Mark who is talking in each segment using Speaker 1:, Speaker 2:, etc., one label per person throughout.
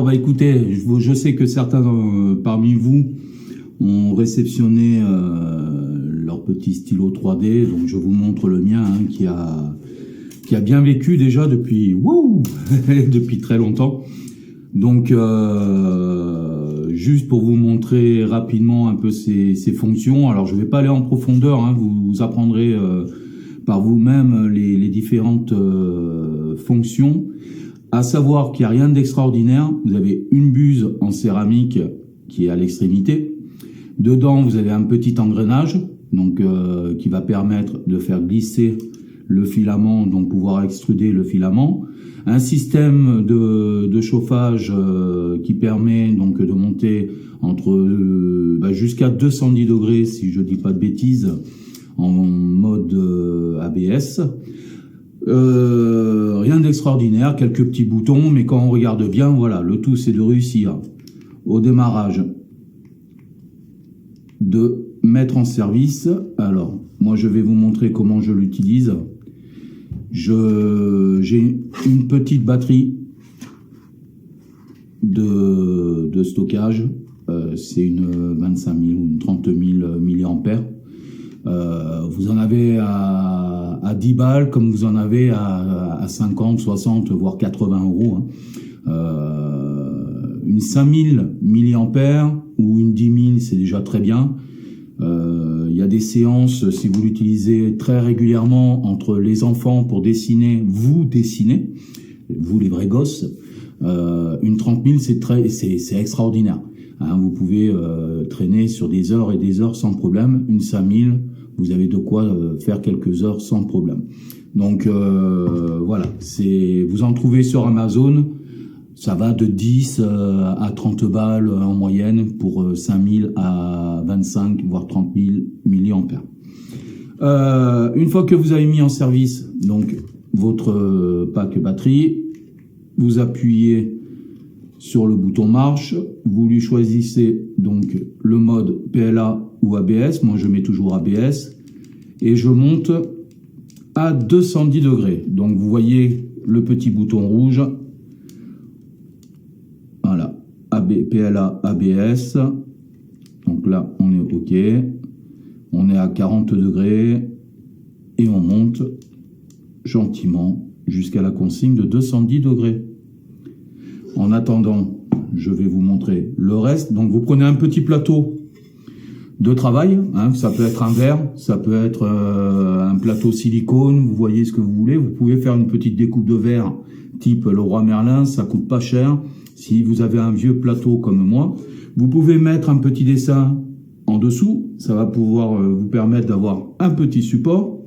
Speaker 1: bah écoutez, je sais que certains parmi vous ont réceptionné leur petit stylo 3D, donc je vous montre le mien hein, qui a bien vécu déjà depuis depuis très longtemps. Donc juste pour vous montrer rapidement un peu ses fonctions. Alors je vais pas aller en profondeur, hein, vous apprendrez par vous-même les différentes fonctions. À savoir qu'il n'y a rien d'extraordinaire. Vous avez une buse en céramique qui est à l'extrémité. Dedans, vous avez un petit engrenage donc qui va permettre de faire glisser le filament, donc pouvoir extruder le filament. Un système de chauffage qui permet donc de monter entre jusqu'à 210 degrés, si je dis pas de bêtises, en mode ABS. Rien d'extraordinaire, quelques petits boutons, mais quand on regarde bien, voilà, le tout c'est de réussir au démarrage de mettre en service. Alors, moi je vais vous montrer comment je l'utilise. J'ai une petite batterie de stockage, c'est une 25 000 ou une 30 000 milliampères. Vous en avez à 10 balles comme vous en avez à 50, 60, voire 80 euros. Hein. Une 5000 milliampères ou une 10 000, c'est déjà très bien. Il y a des séances, si vous l'utilisez très régulièrement entre les enfants pour dessiner, vous les vrais gosses, une 30 000 c'est extraordinaire. Hein, vous pouvez traîner sur des heures et des heures sans problème. Une 5000, vous avez de quoi faire quelques heures sans problème. Donc voilà, vous en trouvez sur Amazon. Ça va de 10 à 30 balles en moyenne pour 5000 à 25 voire 30 000 milliampères. Une fois que vous avez mis en service donc votre pack batterie, vous appuyez sur le bouton marche, vous lui choisissez donc le mode PLA ou ABS, moi je mets toujours ABS, et je monte à 210 degrés. Donc vous voyez le petit bouton rouge, voilà, PLA, ABS, donc là on est OK, on est à 40 degrés, et on monte gentiment jusqu'à la consigne de 210 degrés. En attendant, je vais vous montrer le reste. Donc, vous prenez un petit plateau de travail. Hein, ça peut être un verre, ça peut être un plateau silicone. Vous voyez ce que vous voulez. Vous pouvez faire une petite découpe de verre type Leroy Merlin. Ça coûte pas cher. Si vous avez un vieux plateau comme moi, vous pouvez mettre un petit dessin en dessous. Ça va pouvoir vous permettre d'avoir un petit support.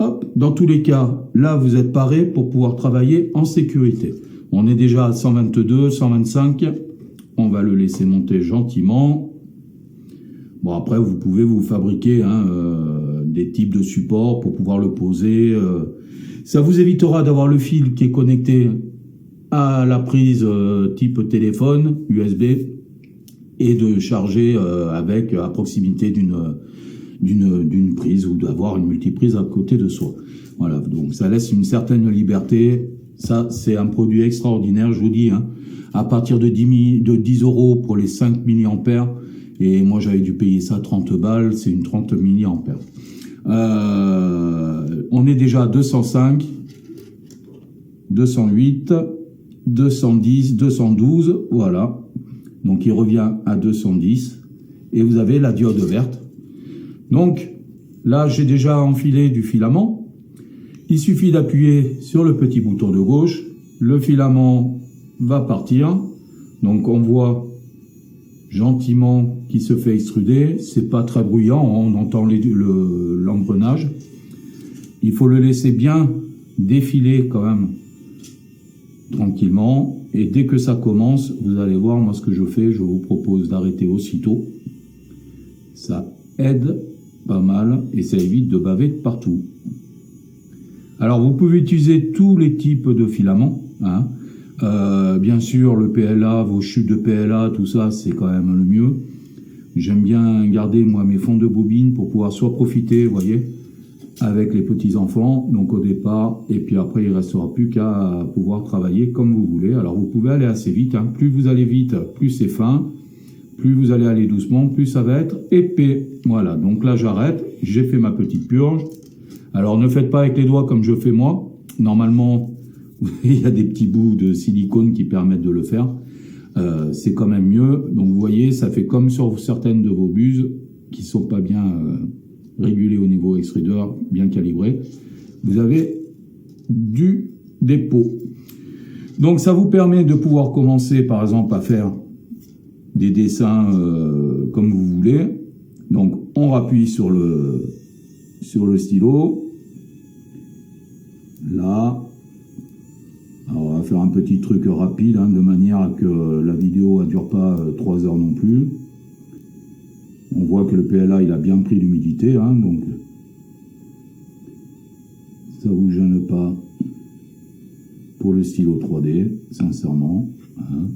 Speaker 1: Hop. Dans tous les cas, là, vous êtes paré pour pouvoir travailler en sécurité. On est déjà à 122, 125. On va le laisser monter gentiment. Bon, après, vous pouvez vous fabriquer des types de supports pour pouvoir le poser. Ça vous évitera d'avoir le fil qui est connecté à la prise type téléphone, USB, et de charger avec à proximité d'une prise ou d'avoir une multiprise à côté de soi. Voilà, donc ça laisse une certaine liberté. Ça, c'est un produit extraordinaire, je vous dis, hein, à partir de 10 euros pour les 5 milliampères, et moi j'avais dû payer ça 30 balles, c'est une 30 milliampères. On est déjà à 205, 208, 210, 212, voilà. Donc il revient à 210, et vous avez la diode verte. Donc là, j'ai déjà enfilé du filament. Il suffit d'appuyer sur le petit bouton de gauche, le filament va partir, donc on voit gentiment qu'il se fait extruder, c'est pas très bruyant, on entend l'engrenage. Il faut le laisser bien défiler quand même tranquillement, et dès que ça commence, vous allez voir, moi ce que je fais, je vous propose d'arrêter aussitôt, ça aide pas mal et ça évite de baver de partout. Alors, vous pouvez utiliser tous les types de filaments. Hein. Bien sûr, le PLA, vos chutes de PLA, tout ça, c'est quand même le mieux. J'aime bien garder, moi, mes fonds de bobine pour pouvoir soit profiter, vous voyez, avec les petits-enfants, donc au départ, et puis après il ne restera plus qu'à pouvoir travailler comme vous voulez. Alors vous pouvez aller assez vite, hein. Plus vous allez vite, plus c'est fin, plus vous allez aller doucement, plus ça va être épais. Voilà, donc là j'arrête, j'ai fait ma petite purge. Alors ne faites pas avec les doigts comme je fais moi, normalement il y a des petits bouts de silicone qui permettent de le faire, c'est quand même mieux. Donc vous voyez, ça fait comme sur certaines de vos buses qui ne sont pas bien régulées au niveau extruder, bien calibrées. Vous avez du dépôt. Donc ça vous permet de pouvoir commencer par exemple à faire des dessins comme vous voulez. Donc on rappuie sur le stylo. Là. Alors on va faire un petit truc rapide, hein, de manière à que la vidéo ne dure pas 3 heures non plus. On voit que le PLA il a bien pris l'humidité, hein, donc ça vous gêne pas pour le stylo 3D, sincèrement. Hein.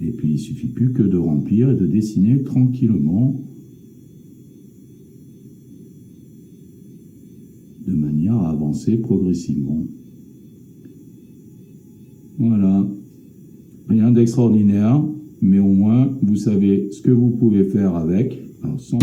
Speaker 1: Et puis il suffit plus que de remplir et de dessiner tranquillement, de manière à avancer progressivement. Voilà, rien d'extraordinaire, mais au moins vous savez ce que vous pouvez faire avec. Alors, sans...